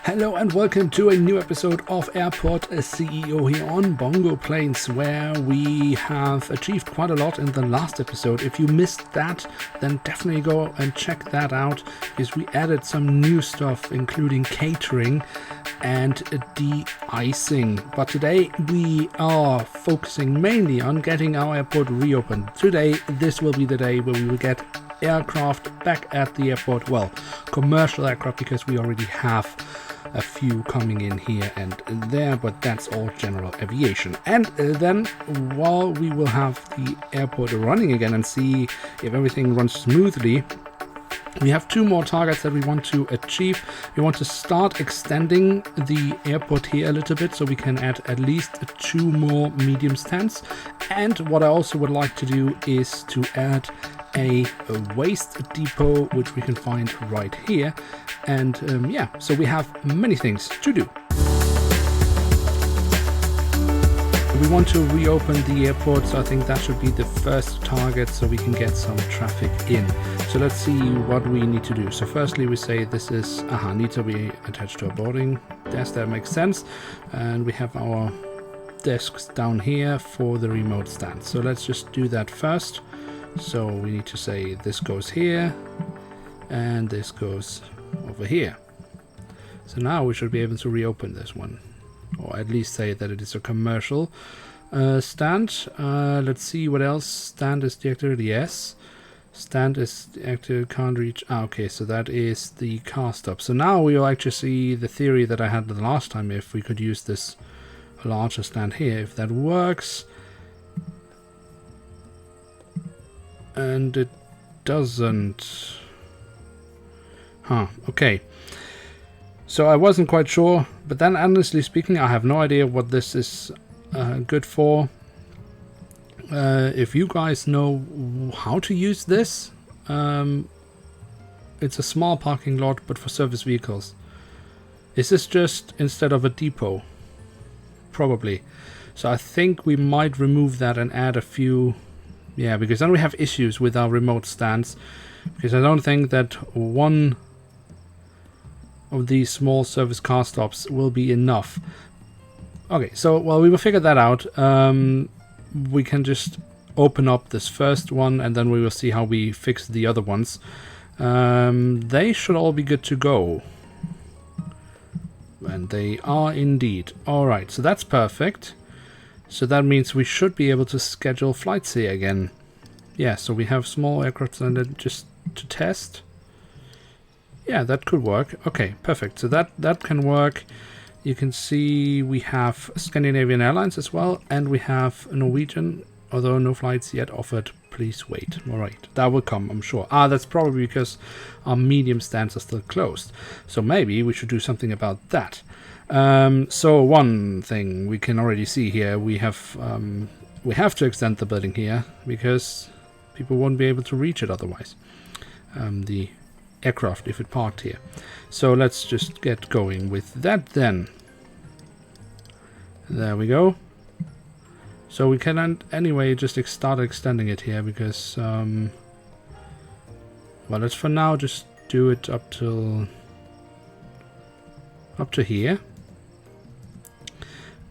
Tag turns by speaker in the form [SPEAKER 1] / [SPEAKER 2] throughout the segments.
[SPEAKER 1] Hello and welcome to a new episode of Airport CEO here on BongoPlanes, where we have achieved quite a lot in the last episode. If you missed that, then definitely go and check that out, because we added some new stuff, including catering and de-icing. But today we are focusing mainly on getting our airport reopened. Today, this will be the day where we will get aircraft back at the airport. Well, commercial aircraft, because we already have a few coming in here and there, but that's all general aviation. And then while we will have the airport running again and see if everything runs smoothly, we have two more targets that we want to achieve. We want to start extending the airport here a little bit, so we can add at least 2 more medium stands. And what I also would like to do is to add a waste depot, which we can find right here. And yeah, so we have many things to do. We want to reopen the airport, so I think that should be the first target, so we can get some traffic in. So let's see what we need to do. So firstly, we say this is needs to be attached to a boarding desk. That makes sense. And we have our desks down here for the remote stand. So let's just do that first. So we need to say this goes here and this goes over here. So now we should be able to reopen this one, or at least say that it is a commercial stand. Let's see what else. Stand is deactivated. Yes. Stand is deactivated. Can't reach. Okay, so that is the car stop. So now we will actually see the theory that I had the last time, if we could use this larger stand here, if that works. And it doesn't. Okay. So I wasn't quite sure, but then honestly speaking, I have no idea what this is good for. If you guys know how to use this, it's a small parking lot, but for service vehicles. Is this just instead of a depot? Probably. So I think we might remove that and add a few. Yeah, because then we have issues with our remote stands, because I don't think that one of these small service car stops will be enough. Okay, so while we will figure that out, we can just open up this first one, and then we will see how we fix the other ones. They should all be good to go. And they are indeed. Alright, so that's perfect. So that means we should be able to schedule flights here again. Yeah, so we have small aircraft landed just to test. Yeah, that could work. Okay, perfect. So that can work. You can see we have Scandinavian Airlines as well, and we have Norwegian, although no flights yet offered. Please wait. All right, that will come, I'm sure. That's probably because our medium stands are still closed. So maybe we should do something about that. So one thing we can already see here, we have to extend the building here, because people won't be able to reach it otherwise. The aircraft, if it parked here. So let's just get going with that then. There we go. So we can anyway just start extending it here, because well, let's for now just do it up to here.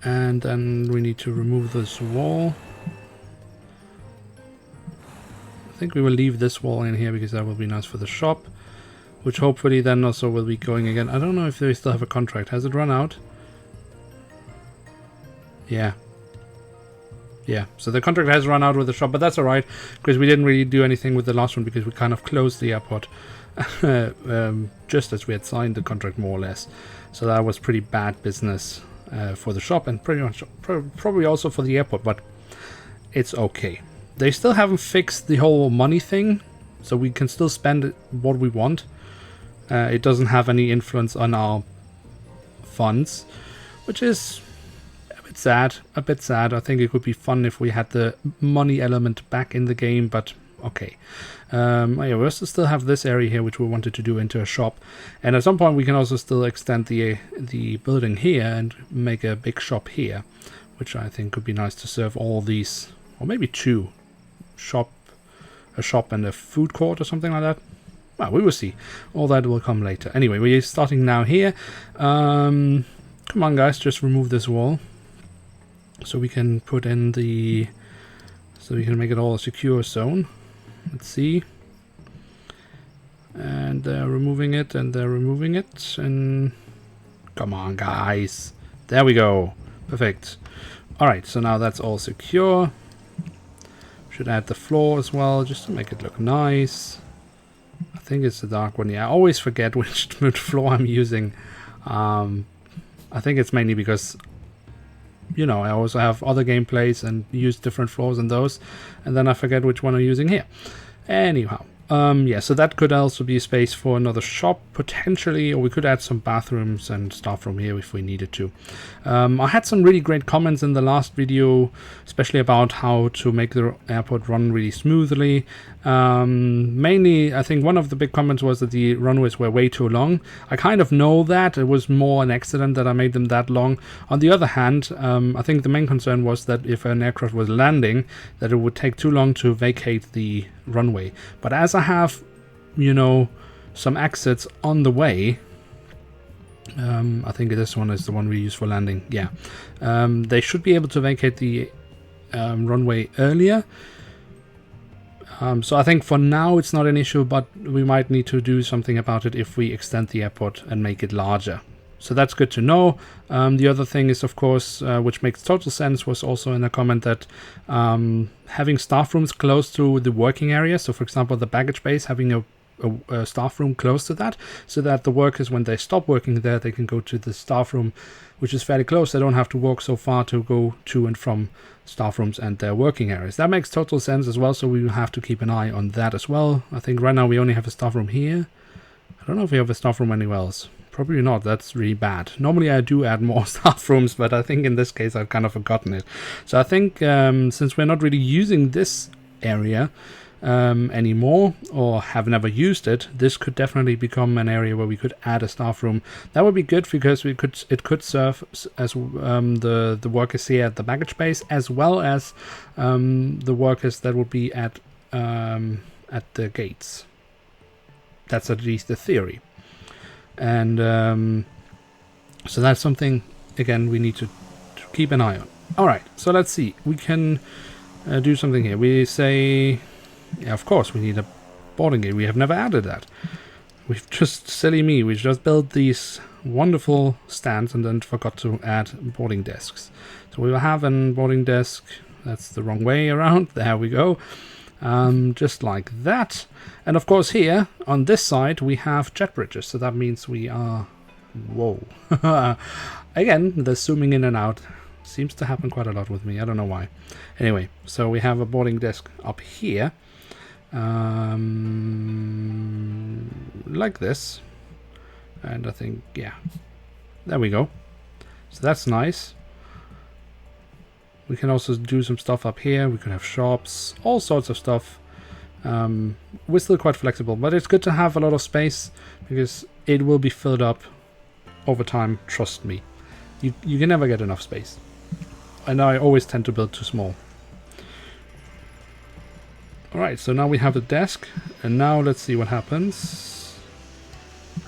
[SPEAKER 1] And then we need to remove this wall. I think we will leave this wall in here, because that will be nice for the shop, which hopefully then also will be going again. I don't know if they still have a contract. Has it run out? Yeah. Yeah, so the contract has run out with the shop, but that's alright, because we didn't really do anything with the last one, because we kind of closed the airport just as we had signed the contract, more or less. So that was pretty bad business for the shop, and pretty much probably also for the airport, but it's okay. They still haven't fixed the whole money thing, so we can still spend what we want. It doesn't have any influence on our funds, which is a bit sad. I think it would be fun if we had the money element back in the game, but okay. Yeah, we also still have this area here, which we wanted to do into a shop, and at some point we can also still extend the building here and make a big shop here, which I think could be nice to serve all these, or maybe 2 a shop and a food court or something like that. Well, we will see. All that will come later. Anyway, we're starting now here. Come on, guys, just remove this wall. So we can put in the... So we can make it all a secure zone. Let's see. And they're removing it, and they're removing it. And come on, guys. There we go. Perfect. Alright, so now that's all secure. Should add the floor as well, just to make it look nice. I think it's the dark one. Yeah, I always forget which floor I'm using. I think it's mainly because, you know, I also have other gameplays and use different floors in those, and then I forget which one I'm using here. Anyhow, yeah, so that could also be a space for another shop potentially, or we could add some bathrooms and staff room here if we needed to. I had some really great comments in the last video, especially about how to make the airport run really smoothly. Mainly, I think one of the big comments was that the runways were way too long. I kind of know that. It was more an accident that I made them that long. On the other hand, I think the main concern was that if an aircraft was landing, that it would take too long to vacate the runway. But as I have, you know, some exits on the way, I think this one is the one we use for landing. Yeah, they should be able to vacate the runway earlier. So I think for now it's not an issue, but we might need to do something about it if we extend the airport and make it larger. So that's good to know. The other thing is, of course, which makes total sense, was also in a comment that having staff rooms close to the working area. So, for example, the baggage base, having a staff room close to that, so that the workers, when they stop working there, they can go to the staff room, which is fairly close. They don't have to walk so far to go to and from staff rooms and their working areas. That makes total sense as well, so we will have to keep an eye on that as well. I think right now we only have a staff room here. I don't know if we have a staff room anywhere else. Probably not. That's really bad. Normally I do add more staff rooms, but I think in this case I've kind of forgotten it. So I think since we're not really using this area anymore, or have never used it, this could definitely become an area where we could add a staff room. That would be good because it could serve as the workers here at the baggage base, as well as the workers that would be at the gates. That's at least the theory. And so that's something, again, we need to keep an eye on. All right, so let's see. We can do something here. We say, yeah, of course, we need a boarding gate. We have never added that. We've just, silly me, we just built these wonderful stands and then forgot to add boarding desks. So we will have a boarding desk. That's the wrong way around. There we go. Just like that. And of course here on this side we have jet bridges, so that means we are, whoa. Again, the zooming in and out seems to happen quite a lot with me. I don't know why. Anyway, so we have a boarding desk up here, like this, and I think, yeah, there we go. So that's nice. We can also do some stuff up here. We could have shops, all sorts of stuff. We're still quite flexible, but it's good to have a lot of space because it will be filled up over time. Trust me. You can never get enough space. And I always tend to build too small. Alright, so now we have the desk. And now let's see what happens.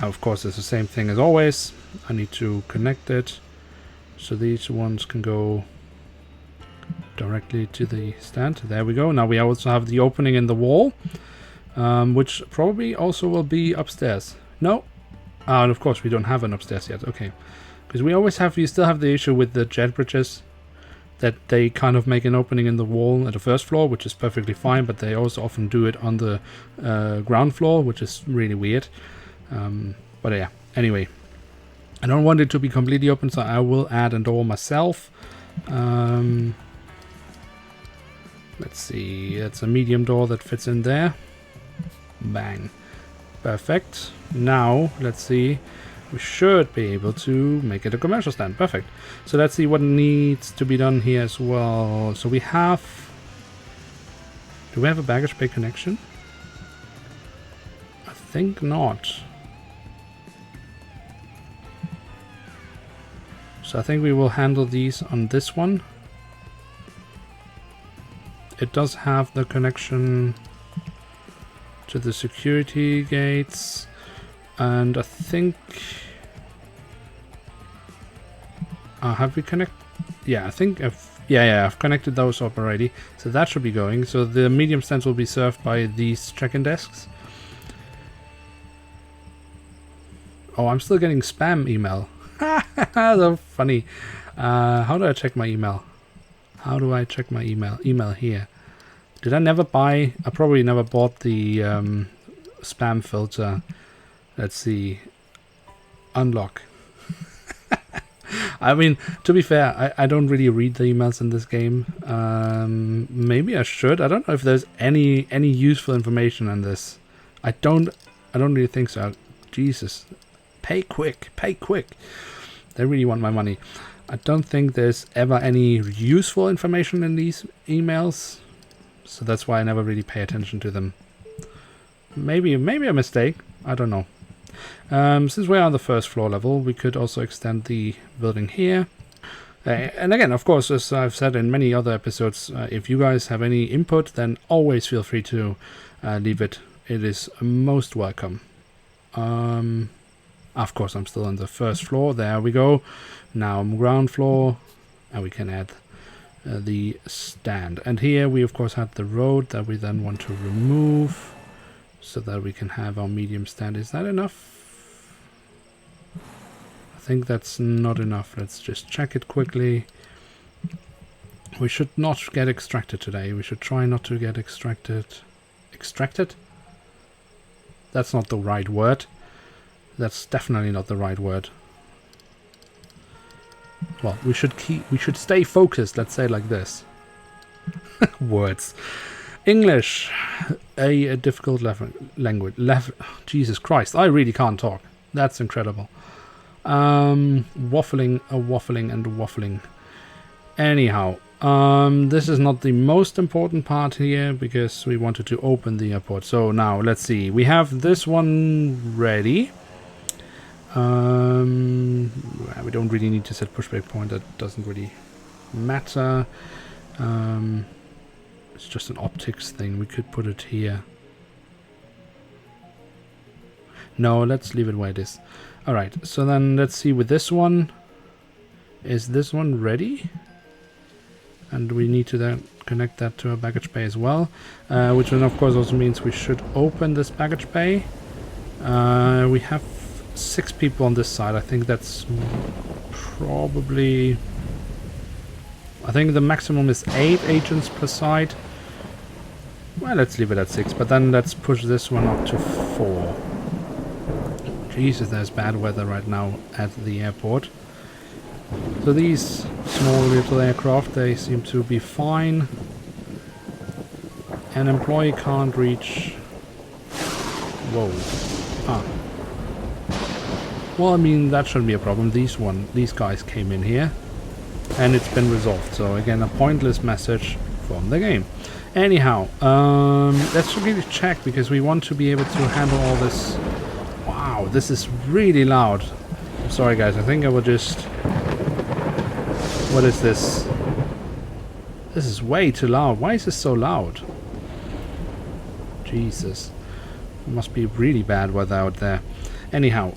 [SPEAKER 1] Now, of course, it's the same thing as always. I need to connect it. So these ones can go directly to the stand. There we go. Now we also have the opening in the wall, which probably also will be upstairs. No, and of course we don't have an upstairs yet. Okay, because we still have the issue with the jet bridges, that they kind of make an opening in the wall at the first floor, which is perfectly fine, but they also often do it on the ground floor, which is really weird. But yeah, anyway, I don't want it to be completely open, so I will add a door myself. Let's see, it's a medium door that fits in there. Bang. Perfect. Now, let's see, we should be able to make it a commercial stand. Perfect. So let's see what needs to be done here as well. So we have... Do we have a baggage bay connection? I think not. So I think we will handle these on this one. It does have the connection to the security gates, and I think have we connect? Yeah, I think I've connected those up already, so that should be going. So the medium stands will be served by these check-in desks. Oh, I'm still getting spam email. So funny. How do I check my email? How do I check my email? Email here. Did I never buy? I probably never bought the spam filter. Let's see. Unlock. I mean, to be fair, I don't really read the emails in this game. Maybe I should. I don't know if there's any useful information on this. I don't really think so. Jesus. Pay quick. Pay quick. They really want my money. I don't think there's ever any useful information in these emails. So that's why I never really pay attention to them. Maybe a mistake. I don't know. Since we're on the first floor level, we could also extend the building here. And again, of course, as I've said in many other episodes, if you guys have any input, then always feel free to leave it. It is most welcome. Of course, I'm still on the first floor. There we go. Now I'm ground floor, and we can add the stand. And here we, of course, had the road that we then want to remove, so that we can have our medium stand. Is that enough? I think that's not enough. Let's just check it quickly. We should not get extracted today. We should try not to get extracted. Extracted? That's not the right word. That's definitely not the right word. Well, we should stay focused. Let's say it like this. Words. English, a difficult language. Jesus Christ, I really can't talk. That's incredible. Waffling. Anyhow, this is not the most important part here because we wanted to open the airport. So now let's see. We have this one ready. We don't really need to set pushback point. That doesn't really matter. It's just an optics thing. We could put it here. No, let's leave it where it is. Alright, so then let's see with this one. Is this one ready? And we need to then connect that to a baggage bay as well. Which then of course also means we should open this baggage bay. We have 6 people on this side. I think that's probably... I think the maximum is 8 agents per side. Well, let's leave it at 6, but then let's push this one up to 4. Jesus, there's bad weather right now at the airport. So these small little aircraft, they seem to be fine. An employee can't reach... Whoa. Ah. Well, I mean, that shouldn't be a problem. These guys came in here. And it's been resolved. So again, a pointless message from the game. Anyhow, let's really check because we want to be able to handle all this. Wow, this is really loud. I'm sorry guys, I think I will just... What is this? This is way too loud. Why is this so loud? Jesus. It must be really bad weather out there. Anyhow,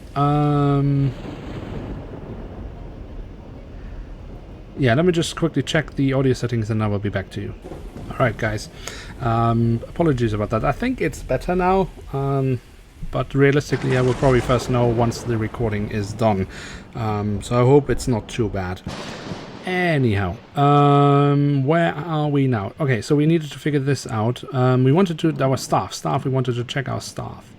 [SPEAKER 1] yeah, let me just quickly check the audio settings and I will be back to you. Alright guys, apologies about that. I think it's better now, but realistically I will probably first know once the recording is done. So I hope it's not too bad. Anyhow, where are we now? Okay, so we needed to figure this out. We wanted to, our staff, we wanted to check our staff.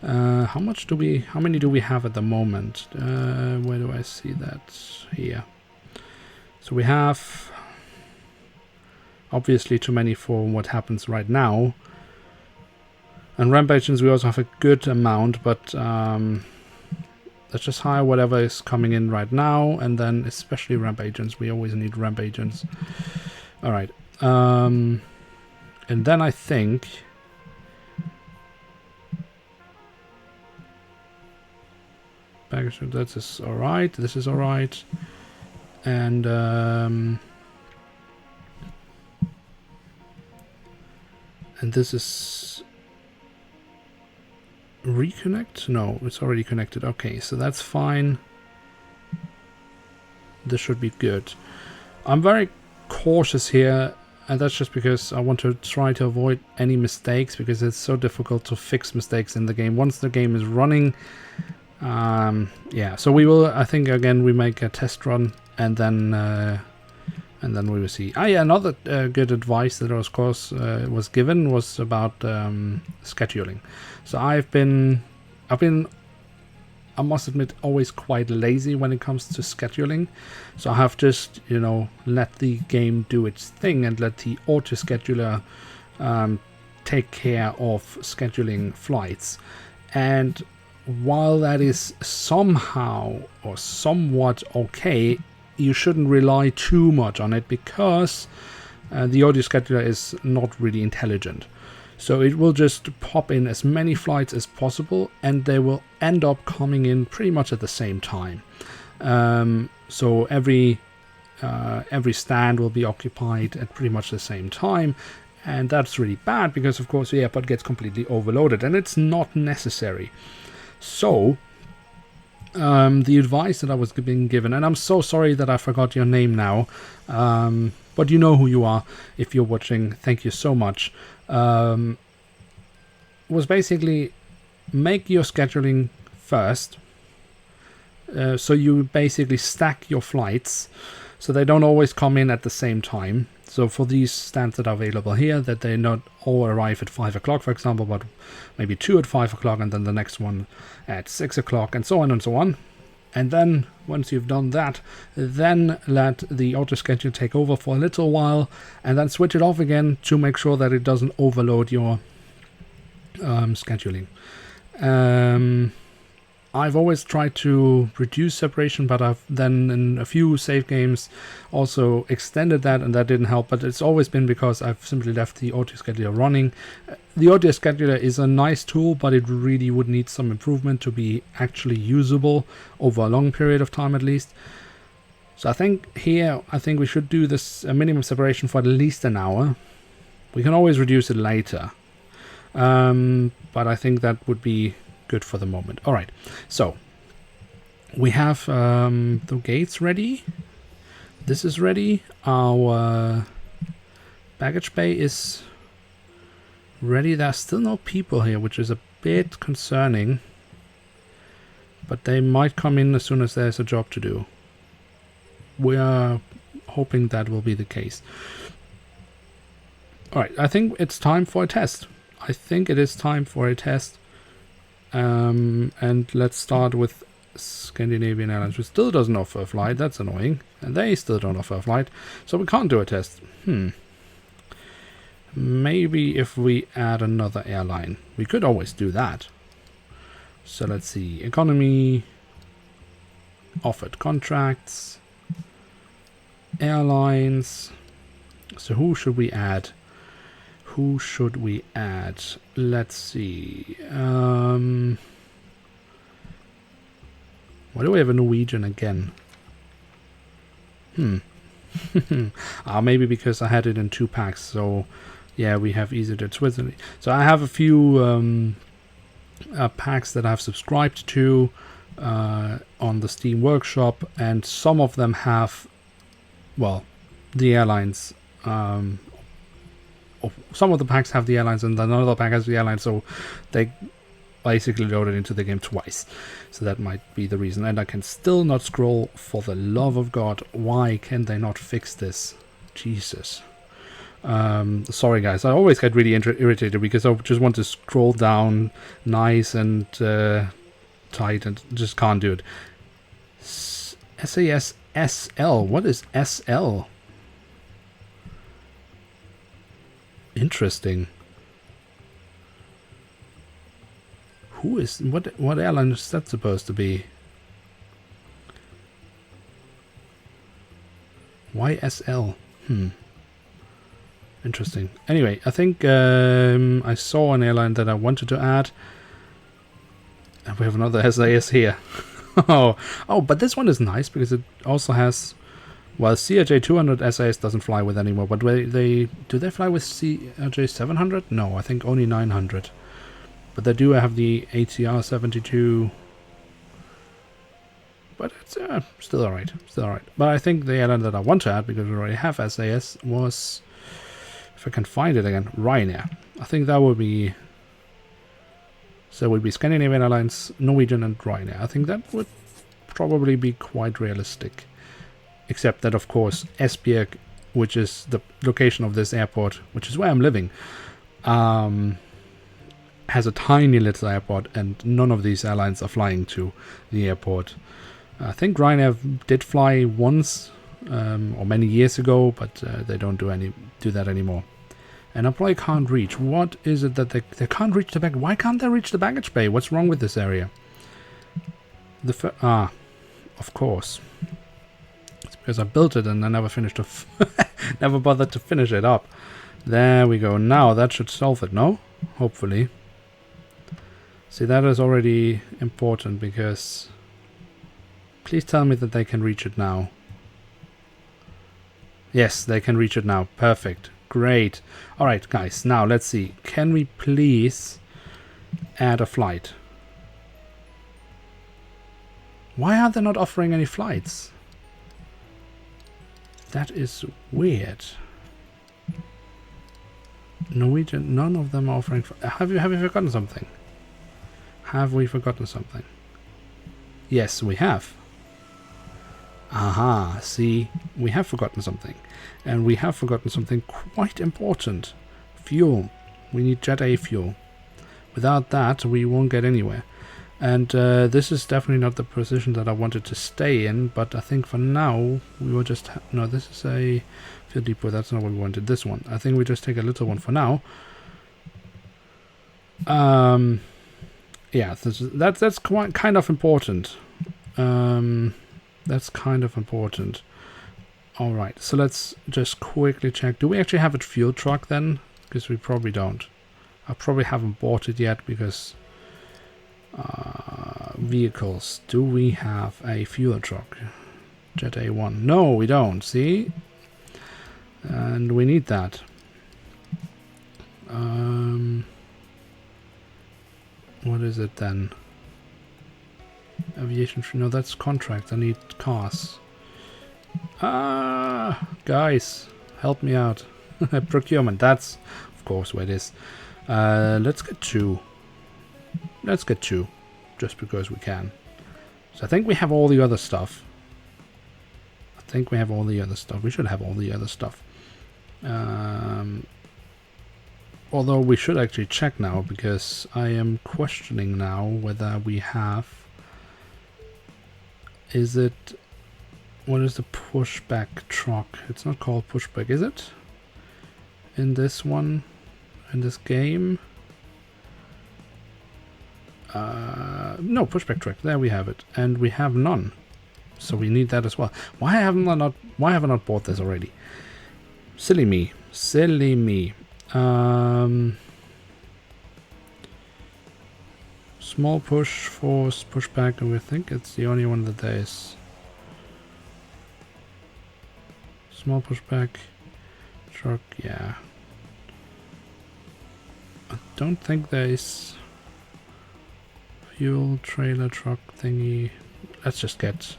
[SPEAKER 1] How many do we have at the moment? Where do I see that? Here. So we have obviously too many for what happens right now. And ramp agents we also have a good amount, but let's just hire whatever is coming in right now, and then especially ramp agents. We always need ramp agents. Alright. And then I think package, that is alright, this is alright. And this is reconnect? No, it's already connected. Okay, so that's fine. This should be good. I'm very cautious here, and that's just because I want to try to avoid any mistakes, because it's so difficult to fix mistakes in the game once the game is running. Yeah, so we will, I think, again, we make a test run, and then we will see. Ah, yeah, another good advice that was given was about scheduling. So I must admit, always quite lazy when it comes to scheduling. So I have just, you know, let the game do its thing and let the auto scheduler take care of scheduling flights. And while that is somehow or somewhat okay, you shouldn't rely too much on it, because the auto scheduler is not really intelligent. So it will just pop in as many flights as possible, and they will end up coming in pretty much at the same time. So every stand will be occupied at pretty much the same time, and that's really bad, because of course the airport gets completely overloaded, and it's not necessary. So the advice that I was being given, and I'm so sorry that I forgot your name now, but you know who you are if you're watching. Thank you so much. Was basically make your scheduling first, so you basically stack your flights so they don't always come in at the same time. So for these stands that are available here, that they not all arrive at 5 o'clock, for example, but maybe 2 at 5 o'clock, and then the next one at 6 o'clock, and so on and so on. And then once you've done that, then let the auto schedule take over for a little while, and then switch it off again to make sure that it doesn't overload your scheduling. I've always tried to reduce separation, but I've then in a few save games also extended that, and that didn't help. But it's always been because I've simply left the auto scheduler running. The auto scheduler is a nice tool, but it really would need some improvement to be actually usable over a long period of time at least. So I think we should do this minimum separation for at least an hour. We can always reduce it later, but I think that would be good for the moment. All right, so we have the gates ready. This is ready. Our baggage bay is ready. There's still no people here, which is a bit concerning, but they might come in as soon as there's a job to do. We are hoping that will be the case. All right, I think it's time for a test. I think it is time for a test. And let's start with Scandinavian Airlines, which still doesn't offer a flight. That's annoying. And they still don't offer a flight. So we can't do a test. Maybe if we add another airline. We could always do that. So let's see. Economy. Offered contracts. Airlines. So who should we add? Who should we add? Let's see. Why do we have a Norwegian again? Maybe because I had it in 2 packs. So yeah, we have EasyJet Switzerland. So I have a few packs that I've subscribed to on the Steam Workshop, and some of them have, well, the airlines. Some of the packs have the airlines, and then another pack has the airlines, so they basically loaded into the game twice. So that might be the reason. And I can still not scroll, for the love of God. Why can they not fix this? Jesus. Sorry guys, I always get really irritated because I just want to scroll down nice and tight, and just can't do it. SAS SL. What is SL? Interesting. Who is what airline is that supposed to be? YSL. Interesting. Anyway, I think I saw an airline that I wanted to add. And we have another SAS here. Oh, but this one is nice because it also has, well, CRJ 200 SAS doesn't fly with anymore, but do they fly with CRJ 700? No, I think only 900. But they do have the ATR 72. But it's still alright. Still alright. But I think the airline that I want to add, because we already have SAS, was, if I can find it again, Ryanair. I think that would be... So it would be Scandinavian Airlines, Norwegian and Ryanair. I think that would probably be quite realistic. Except that, of course, Esbjerg, which is the location of this airport, which is where I'm living, has a tiny little airport, and none of these airlines are flying to the airport. I think Ryanair did fly once, or many years ago, but they don't do that anymore. And employee can't reach. What is it that they can't reach the baggage? Why can't they reach the baggage bay? What's wrong with this area? Of course. It's because I built it and I never finished never bothered to finish it up. There we go. Now that should solve it, no? Hopefully. See, that is already important because... Please tell me that they can reach it now. Yes, they can reach it now. Perfect. Great. Alright, guys. Now, let's see. Can we please add a flight? Why are they not offering any flights? That is weird. Norwegian, none of them are offering... Have you forgotten something? Have we forgotten something? Yes, we have. Aha, see, we have forgotten something. And we have forgotten something quite important. Fuel. We need Jet A fuel. Without that, we won't get anywhere. And this is definitely not the position that I wanted to stay in, but I think for now, we will just... No, this is a fuel depot. That's not what we wanted. This one. I think we just take a little one for now. Yeah, that's quite kind of important. That's kind of important. Alright, so let's just quickly check. Do we actually have a fuel truck then? Because we probably don't. I probably haven't bought it yet because... vehicles. Do we have a fuel truck? Jet A1. No, we don't. See? And we need that. What is it then? Aviation. No, that's contract. I need cars. Guys, help me out. Procurement. That's, of course, where it is. Let's get two. Let's get two. Just because we can. So I think we have all the other stuff. We should have all the other stuff. Although we should actually check now, because I am questioning now whether we have... Is it... What is the pushback truck? It's not called pushback, is it? In this one? In this game? No, pushback truck. There we have it. And we have none. So we need that as well. Why have I not bought this already? Silly me. Silly me. Small push, force, pushback, and we think it's the only one that there is. Small pushback, truck, yeah. I don't think there is fuel, trailer, truck thingy. Let's just get...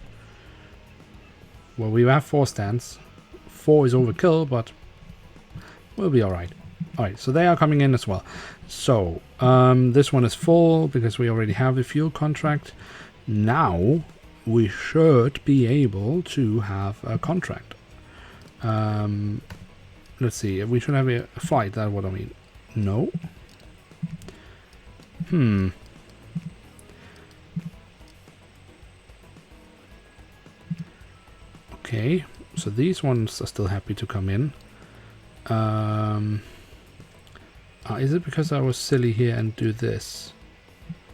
[SPEAKER 1] Well, we have 4 stands. 4 is overkill, but we'll be alright. Alright, so they are coming in as well. So, this one is full because we already have the fuel contract. Now, we should be able to have a contract. Let's see, we should have a flight, that's what I mean. No. Okay, so these ones are still happy to come in. Is it because I was silly here and do this?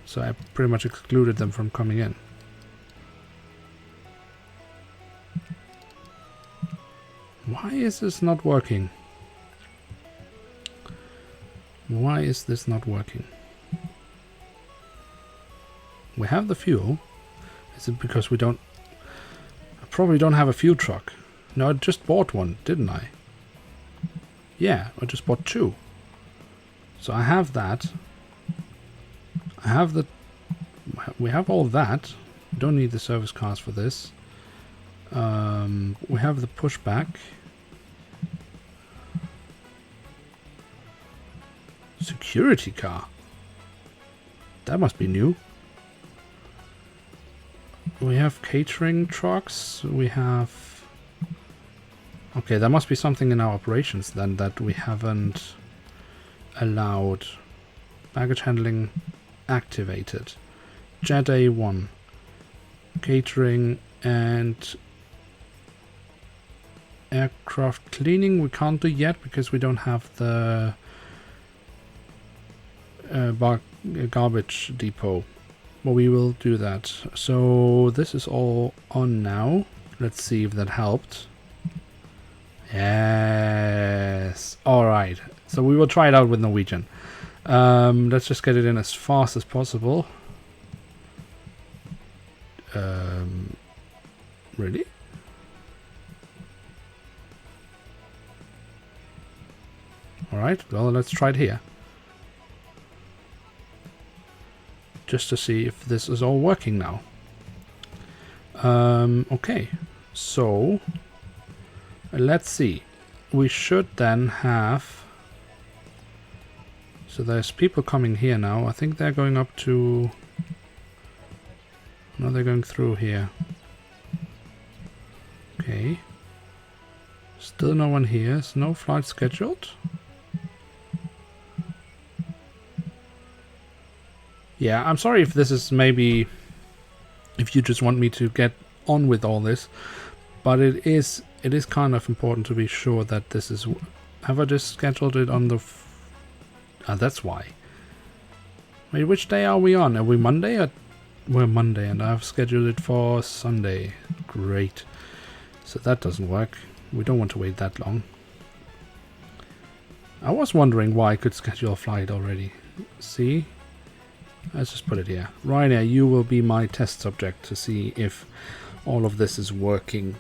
[SPEAKER 1] So I pretty much excluded them from coming in. Why is this not working? Why is this not working? We have the fuel. Is it because we don't... I probably don't have a fuel truck. No, I just bought one, didn't I? Yeah, I just bought 2. So I have that. we have all that. We don't need the service cars for this. We have the pushback. Security car. That must be new. We have catering trucks. We have... Okay, there must be something in our operations then that we haven't allowed. Baggage handling activated. Jet A1. Catering and aircraft cleaning we can't do yet because we don't have the garbage depot. But we will do that. So this is all on now. Let's see if that helped. Yes. Alright. So we will try it out with Norwegian. Let's just get it in as fast as possible. Really? Alright, well, let's try it here. Just to see if this is all working now. Okay, so let's see. We should then have... So there's people coming here now. I think they're going up to... No, they're going through here. Okay. Still no one here. There's no flight scheduled. Yeah, I'm sorry if this is maybe... If you just want me to get on with all this. But it is kind of important to be sure that this is... Have I just scheduled it on the... that's why. Wait, which day are we on? Are we Monday? We're Monday and I've scheduled it for Sunday. Great. So that doesn't work. We don't want to wait that long. I was wondering why I could schedule a flight already. See? Let's just put it here. Ryanair, you will be my test subject to see if all of this is working.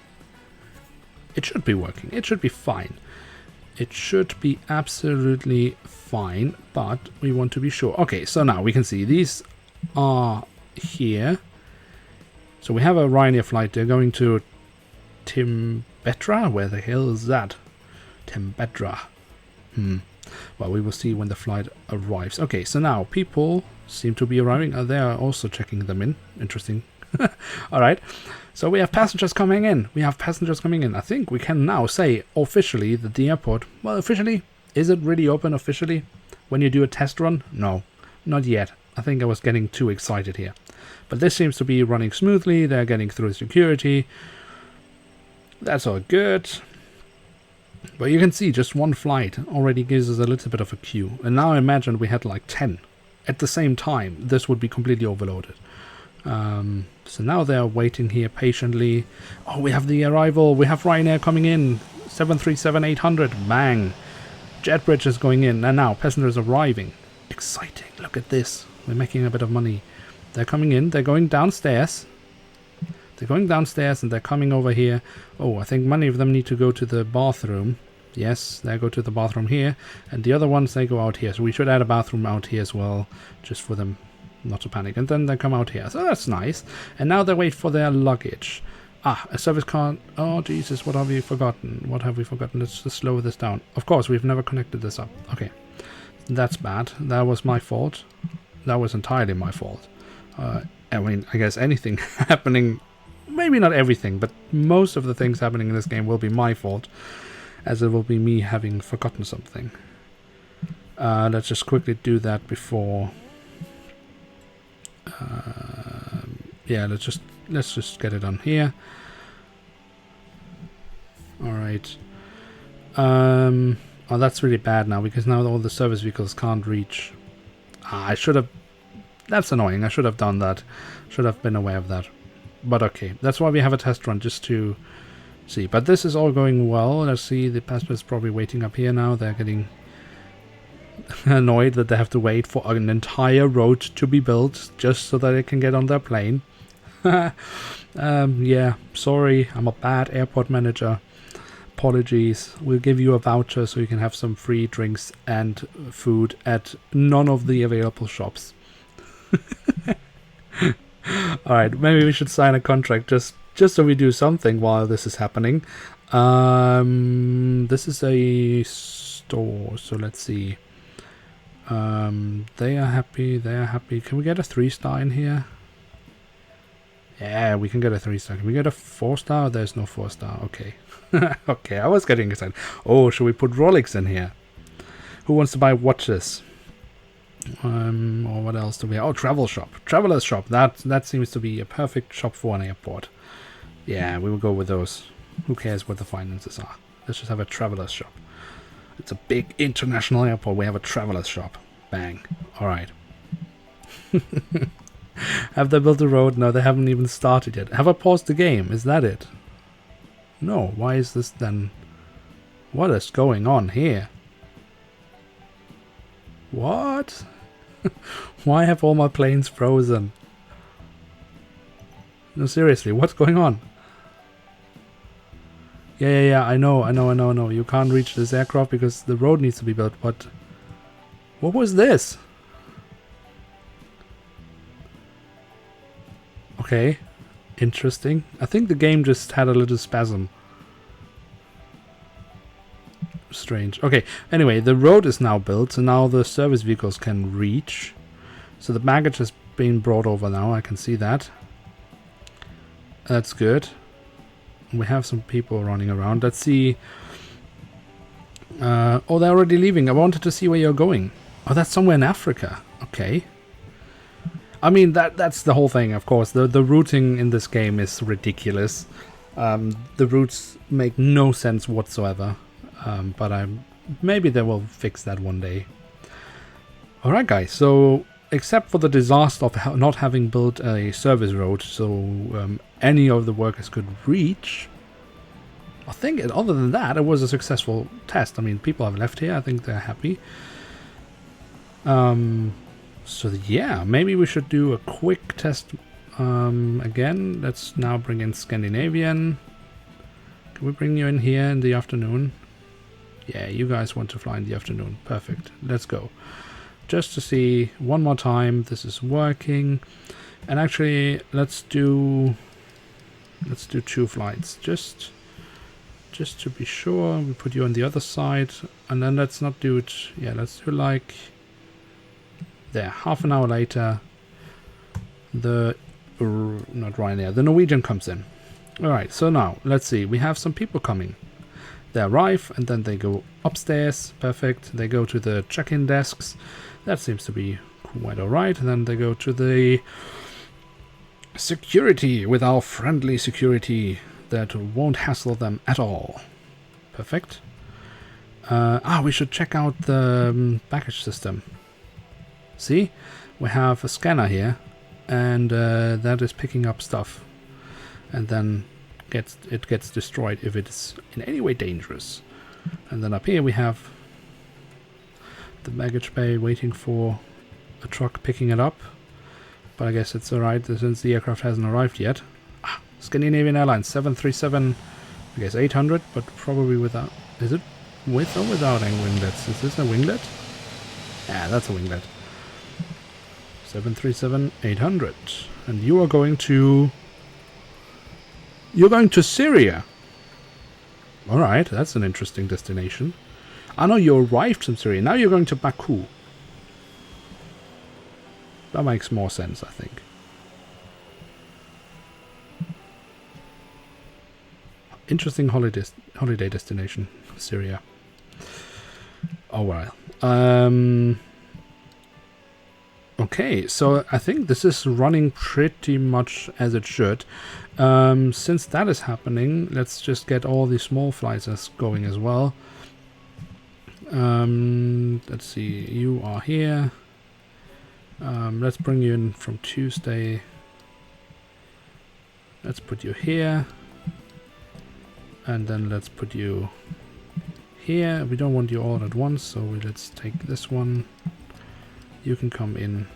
[SPEAKER 1] It should be working. It should be fine. It should be absolutely fine, but we want to be sure. Okay, so now we can see these are here. So we have a Ryanair flight. They're going to Timbetra. Where the hell is that? Timbetra. Well, we will see when the flight arrives. Okay, so now people seem to be arriving. They are also checking them in. Interesting. All right. So we have passengers coming in. I think we can now say officially that the airport... Well, officially, is it really open officially? When you do a test run? No, not yet. I think I was getting too excited here. But this seems to be running smoothly. They're getting through security. That's all good. But you can see just one flight already gives us a little bit of a queue. And now imagine we had like 10 at the same time. This would be completely overloaded. So now they're waiting here patiently. Oh, we have the arrival. We have Ryanair coming in. 737-800. Bang. Jet bridge is going in. And now passengers arriving. Exciting. Look at this. We're making a bit of money. They're coming in. They're going downstairs. And they're coming over here. Oh, I think many of them need to go to the bathroom. Yes, they go to the bathroom here. And the other ones, they go out here. So we should add a bathroom out here as well. Just for them not to panic. And then they come out here. So that's nice. And now they wait for their luggage. Ah, a service car. Oh, Jesus, what have we forgotten? Let's just slow this down. Of course, we've never connected this up. Okay. That's bad. That was my fault. That was entirely my fault. I mean, I guess anything happening... Maybe not everything, but most of the things happening in this game will be my fault, as it will be me having forgotten something. Let's just quickly do that before. Yeah, let's just get it on here. All right. Oh, that's really bad now because now all the service vehicles can't reach. I should have. That's annoying. I should have done that. Should have been aware of that. But okay, that's why we have a test run, just to see. But this is all going well. Let's see, the passengers probably waiting up here now. They're getting annoyed that they have to wait for an entire road to be built just so that they can get on their plane. Yeah, sorry, I'm a bad airport manager. Apologies. We'll give you a voucher so you can have some free drinks and food at none of the available shops. Alright, maybe we should sign a contract just so we do something while this is happening. This is a store, so let's see. They are happy, they are happy. Can we get a 3-star in here? Yeah, we can get a 3-star. Can we get a 4-star? There's no 4-star. Okay. Okay, I was getting excited. Oh, should we put Rolex in here? Who wants to buy watches? Or what else do we have? Oh, travel shop. Traveler's shop. That seems to be a perfect shop for an airport. Yeah, we will go with those. Who cares what the finances are? Let's just have a traveler's shop. It's a big international airport. We have a traveler's shop. Bang. Alright. Have they built a road? No, they haven't even started yet. Have I paused the game? Is that it? No. Why is this then? What is going on here? What? Why have all my planes frozen? No, seriously, what's going on? Yeah, I know. You can't reach this aircraft because the road needs to be built, but... What was this? Okay. Interesting. I think the game just had a little spasm. Strange. Okay, anyway, the road is now built, so now the service vehicles can reach. So the baggage has been brought over now, I can see that. That's good. We have some people running around. Let's see. Oh, they're already leaving. I wanted to see where you're going. Oh, that's somewhere in Africa. Okay. I mean, that's the whole thing, of course. The routing in this game is ridiculous. The routes make no sense whatsoever. But maybe they will fix that one day. Alright guys, so except for the disaster of not having built a service road, so any of the workers could reach, I think other than that it was a successful test. I mean, people have left here, I think they're happy. So yeah, maybe we should do a quick test again. Let's now bring in Scandinavian. Can we bring you in here in the afternoon? Yeah, you guys want to fly in the afternoon. Perfect. Let's go. Just to see one more time this is working. And actually, let's do 2 flights. Just to be sure. We put you on the other side. And then let's not do it. Yeah, let's do like there. Half an hour later, the not Ryanair, the Norwegian comes in. Alright, so now let's see. We have some people coming. They arrive and then they go upstairs. Perfect. They go to the check-in desks. That seems to be quite alright. And then they go to the security with our friendly security that won't hassle them at all. Perfect. We should check out the baggage system. See? We have a scanner here and that is picking up stuff. And then it gets destroyed if it's in any way dangerous. And then up here we have the baggage bay waiting for a truck picking it up. But I guess it's alright since the aircraft hasn't arrived yet. Scandinavian Airlines 737, I guess 800, but probably without. Is it with or without any winglets? Is this a winglet? Yeah, that's a winglet. 737-800. And you are going to... You're going to Syria. Alright, that's an interesting destination. I know you arrived from Syria. Now you're going to Baku. That makes more sense, I think. Interesting holiday destination, Syria. Oh well. Okay, so I think this is running pretty much as it should. Since that is happening, let's just get all the small flights going as well. Let's see, you are here. Let's bring you in from Tuesday. Let's put you here. And then let's put you here. We don't want you all at once, so let's take this one. You can come in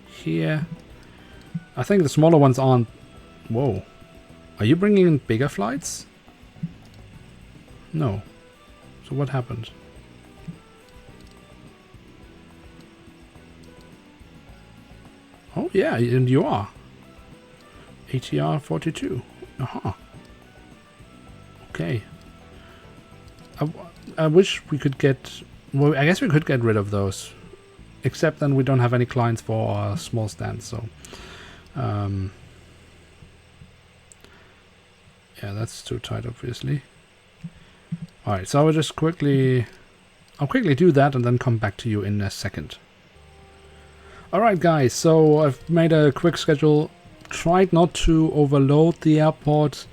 [SPEAKER 1] here. I think the smaller ones aren't... Whoa. Are you bringing in bigger flights? No. So what happened? Oh yeah, and you are. ATR 42. Okay. I wish we could get... Well, I guess we could get rid of those. Except then we don't have any clients for our small stands, so... yeah, that's too tight, obviously. Alright, so I'll just quickly... I'll quickly do that and then come back to you in a second. Alright guys, so I've made a quick schedule. Tried not to overload the airport.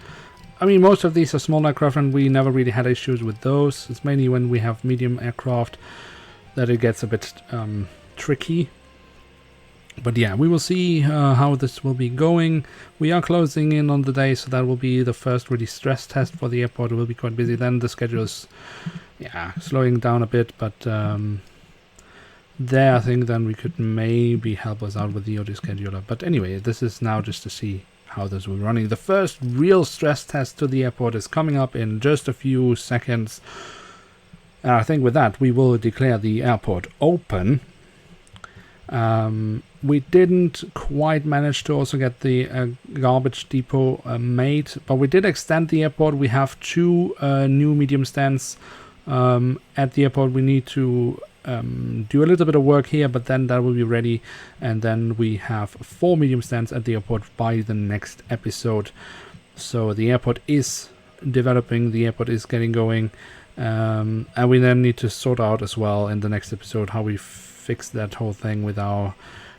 [SPEAKER 1] I mean, most of these are small aircraft and we never really had issues with those. It's mainly when we have medium aircraft that it gets a bit tricky. But yeah, we will see how this will be going. We are closing in on the day, so that will be the first really stress test for the airport. It will be quite busy. Then the schedule is, yeah, slowing down a bit. But there, I think then we could maybe help us out with the auto scheduler. But anyway, this is now just to see how this will be running. The first real stress test to the airport is coming up in just a few seconds. And I think with that, we will declare the airport open. We didn't quite manage to also get the garbage depot made, but we did extend the airport. We have 2 new medium stands at the airport. We need to do a little bit of work here, but then that will be ready, and then we have 4 medium stands at the airport by the next episode. So the airport is developing, the airport is getting going, and we then need to sort out as well in the next episode how we fix that whole thing with our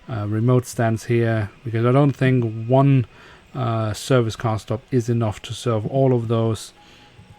[SPEAKER 1] remote stands here, because I don't think one service car stop is enough to serve all of those.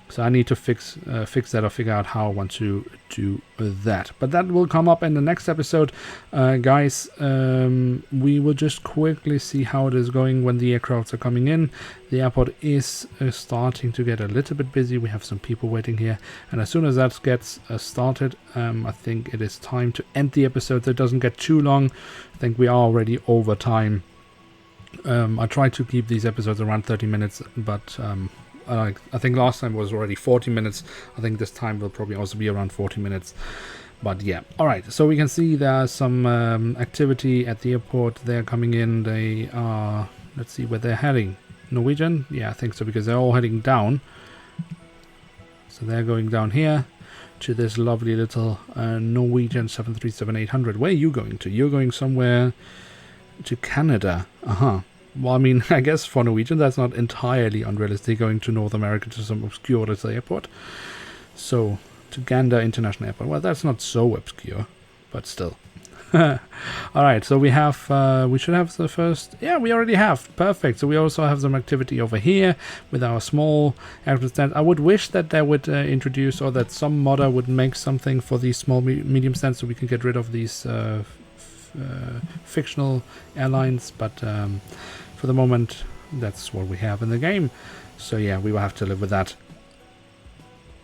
[SPEAKER 1] So I need to fix that or figure out how I want to do that. But that will come up in the next episode. Guys, we will just quickly see how it is going when the aircrafts are coming in. The airport is starting to get a little bit busy. We have some people waiting here. And as soon as that gets started, I think it is time to end the episode so it doesn't get too long. I think we are already over time. I try to keep these episodes around 30 minutes, but... I think last time was already 40 minutes. I think this time will probably also be around 40 minutes. But yeah. Alright, so we can see there's some activity at the airport. They're coming in. They are... Let's see where they're heading. Norwegian? Yeah, I think so, because they're all heading down. So they're going down here to this lovely little Norwegian 737-800. Where are you going to? You're going somewhere to Canada. Well, I mean, I guess for Norwegian, that's not entirely unrealistic, going to North America to some obscure little airport. So, to Gander International Airport. Well, that's not so obscure, but still. Alright, so we have, we should have the first... Yeah, we already have. Perfect. So we also have some activity over here with our small aircraft stand. I would wish that they would introduce, or that some modder would make something for these small, medium stands so we can get rid of these fictional airlines, but for the moment that's what we have in the game, so yeah, we will have to live with that.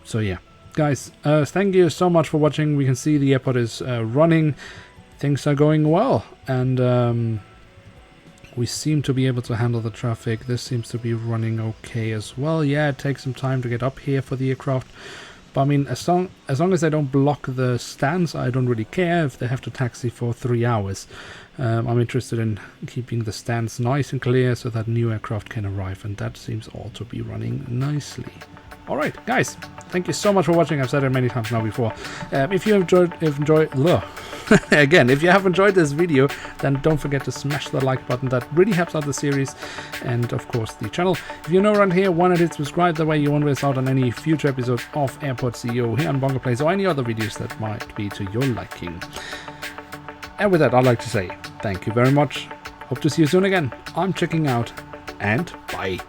[SPEAKER 1] So yeah, guys, thank you so much for watching. We can see the airport is running, things are going well, and we seem to be able to handle the traffic. This seems to be running okay as well. Yeah, it takes some time to get up here for the aircraft. But I mean, as long as they don't block the stands, I don't really care if they have to taxi for 3 hours. I'm interested in keeping the stands nice and clear so that new aircraft can arrive, and that seems all to be running nicely. Alright, guys, thank you so much for watching. I've said it many times now before. If you again, if you have enjoyed this video, then don't forget to smash the like button. That really helps out the series and, of course, the channel. If you're new around here, why not hit subscribe? That way you won't miss out on any future episodes of Airport CEO here on BongoPlanes or any other videos that might be to your liking. And with that, I'd like to say thank you very much. Hope to see you soon again. I'm checking out, and bye.